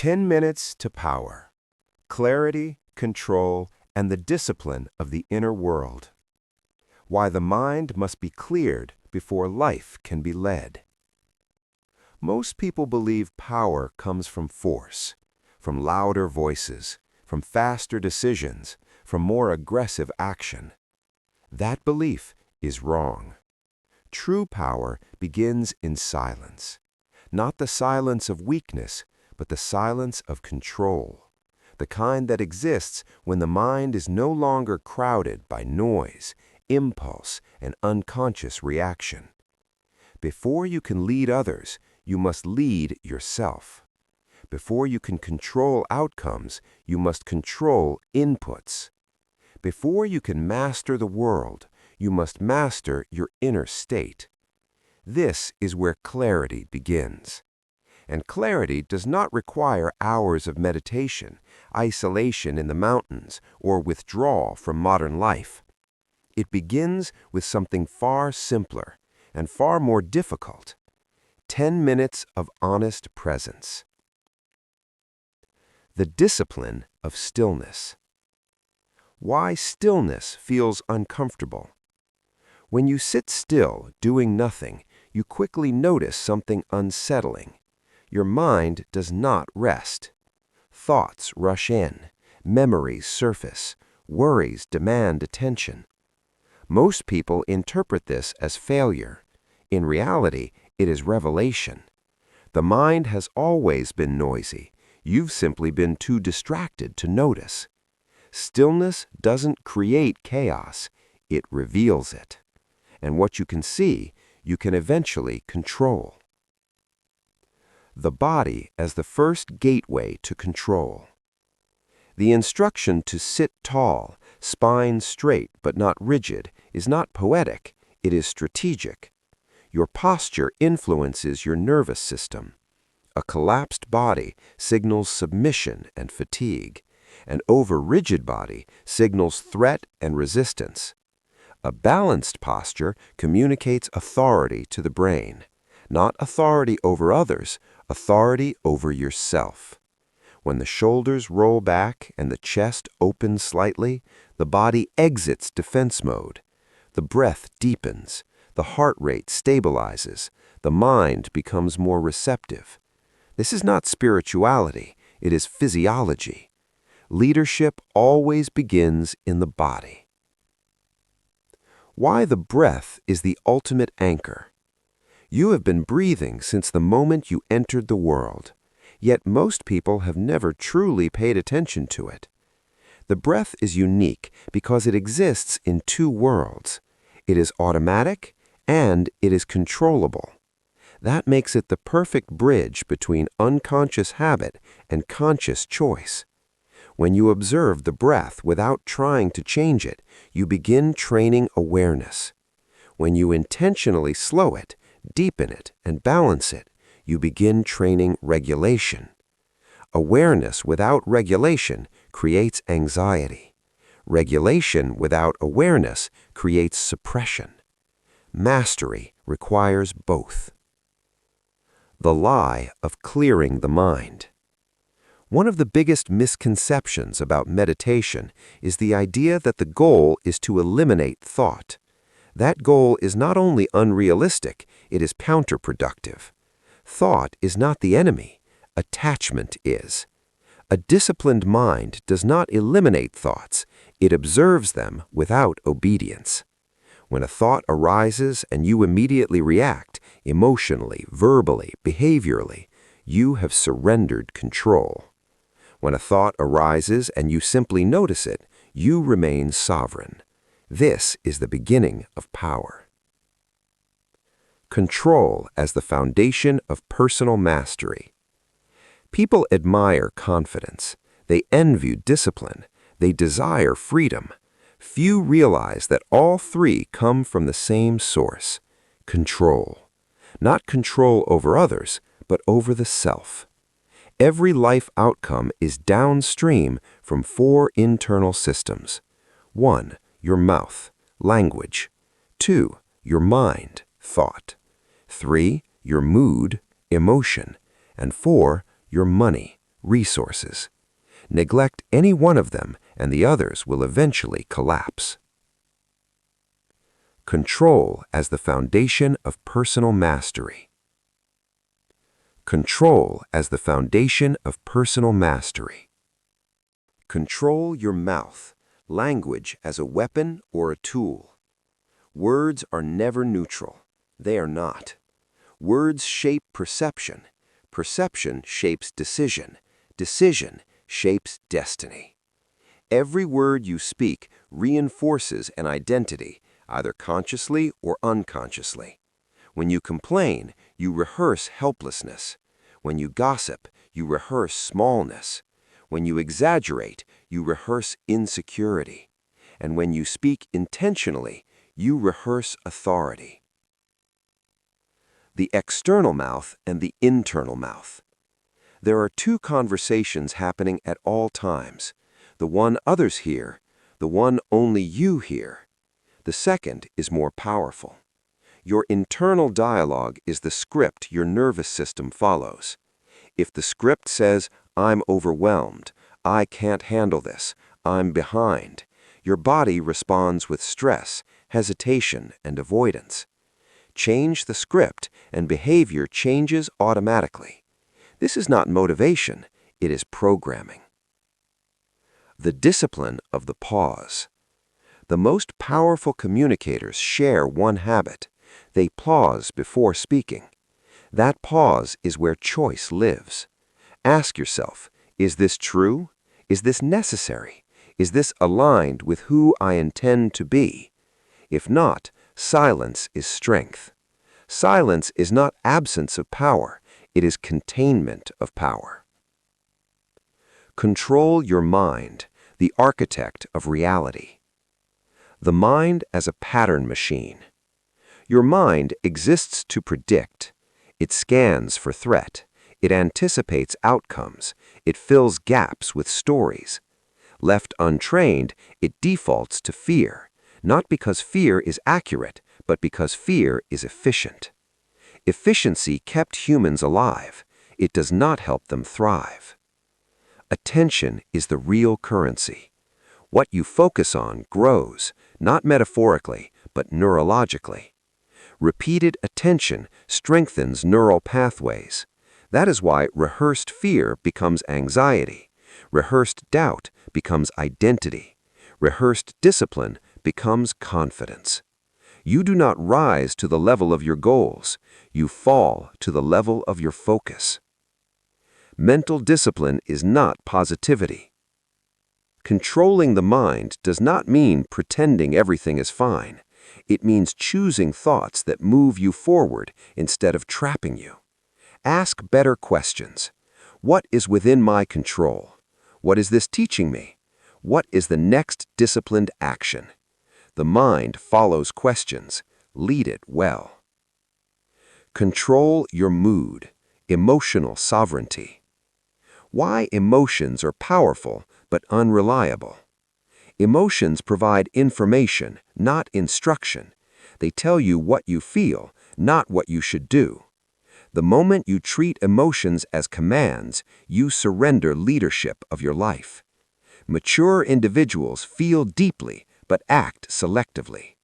10 minutes to power, clarity, control, and the discipline of the inner world. Why the mind must be cleared before life can be led. Most people believe power comes from force, from louder voices, from faster decisions, from more aggressive action. That belief is wrong. True power begins in silence, not the silence of weakness, but the silence of control, the kind that exists when the mind is no longer crowded by noise, impulse, and unconscious reaction. Before you can lead others, you must lead yourself. Before you can control outcomes, you must control inputs. Before you can master the world, you must master your inner state. This is where clarity begins. And clarity does not require hours of meditation, isolation in the mountains, or withdrawal from modern life. It begins with something far simpler and far more difficult: 10 minutes of honest presence. The discipline of stillness. Why stillness feels uncomfortable. When you sit still, doing nothing, you quickly notice something unsettling. Your mind does not rest. Thoughts rush in, memories surface, worries demand attention. Most people interpret this as failure. In reality, it is revelation. The mind has always been noisy. You've simply been too distracted to notice. Stillness doesn't create chaos, it reveals it. And what you can see, you can eventually control. The body as the first gateway to control. The instruction to sit tall, spine straight but not rigid, is not poetic, it is strategic. Your posture influences your nervous system. A collapsed body signals submission and fatigue. An over-rigid body signals threat and resistance. A balanced posture communicates authority to the brain, not authority over others, authority over yourself. When the shoulders roll back and the chest opens slightly, the body exits defense mode. The breath deepens, the heart rate stabilizes, the mind becomes more receptive. This is not spirituality, it is physiology. Leadership always begins in the body. Why the breath is the ultimate anchor. You have been breathing since the moment you entered the world, yet most people have never truly paid attention to it. The breath is unique because it exists in two worlds. It is automatic and it is controllable. That makes it the perfect bridge between unconscious habit and conscious choice. When you observe the breath without trying to change it, you begin training awareness. When you intentionally slow it, deepen it, and balance it, you begin training regulation. Awareness without regulation creates anxiety. Regulation without awareness creates suppression. Mastery requires both. The lie of clearing the mind. One of the biggest misconceptions about meditation is the idea that the goal is to eliminate thought. That goal is not only unrealistic, it is counterproductive. Thought is not the enemy, attachment is. A disciplined mind does not eliminate thoughts, it observes them without obedience. When a thought arises and you immediately react, emotionally, verbally, behaviorally, you have surrendered control. When a thought arises and you simply notice it, you remain sovereign. This is the beginning of power. Control as the foundation of personal mastery. People admire confidence. They envy discipline. They desire freedom. Few realize that all three come from the same source: control. Not control over others, but over the self. Every life outcome is downstream from four internal systems. 1. Your mouth, language. 2. Your mind, thought. 3. Your mood, emotion. And 4. Your money, resources. Neglect any one of them and the others will eventually collapse. Control as the foundation of personal mastery. Control as the foundation of personal mastery. Control your mouth, language as a weapon or a tool. Words are never neutral. They are not. Words shape perception. Perception shapes decision. Decision shapes destiny. Every word you speak reinforces an identity, either consciously or unconsciously. When you complain, you rehearse helplessness. When you gossip, you rehearse smallness. When you exaggerate, you rehearse insecurity. And when you speak intentionally, you rehearse authority. The external mouth and the internal mouth. There are two conversations happening at all times. The one others hear, the one only you hear. The second is more powerful. Your internal dialogue is the script your nervous system follows. If the script says, "I'm overwhelmed," "I can't handle this," "I'm behind," your body responds with stress, hesitation, and avoidance. Change the script, and behavior changes automatically. This is not motivation, it is programming. The discipline of the pause. The most powerful communicators share one habit. They pause before speaking. That pause is where choice lives. Ask yourself, is this true? Is this necessary? Is this aligned with who I intend to be? If not, silence is strength. Silence is not absence of power, it is containment of power. Control your mind, the architect of reality. The mind as a pattern machine. Your mind exists to predict. It scans for threat. It anticipates outcomes. It fills gaps with stories. Left untrained, it defaults to fear, not because fear is accurate, but because fear is efficient. Efficiency kept humans alive. It does not help them thrive. Attention is the real currency. What you focus on grows, not metaphorically, but neurologically. Repeated attention strengthens neural pathways. That is why rehearsed fear becomes anxiety. Rehearsed doubt becomes identity. Rehearsed discipline becomes confidence. You do not rise to the level of your goals. You fall to the level of your focus. Mental discipline is not positivity. Controlling the mind does not mean pretending everything is fine. It means choosing thoughts that move you forward instead of trapping you. Ask better questions. What is within my control? What is this teaching me? What is the next disciplined action? The mind follows questions. Lead it well. Control your mood, emotional sovereignty. Why emotions are powerful but unreliable. Emotions provide information, not instruction. They tell you what you feel, not what you should do. The moment you treat emotions as commands, you surrender leadership of your life. Mature individuals feel deeply but act selectively.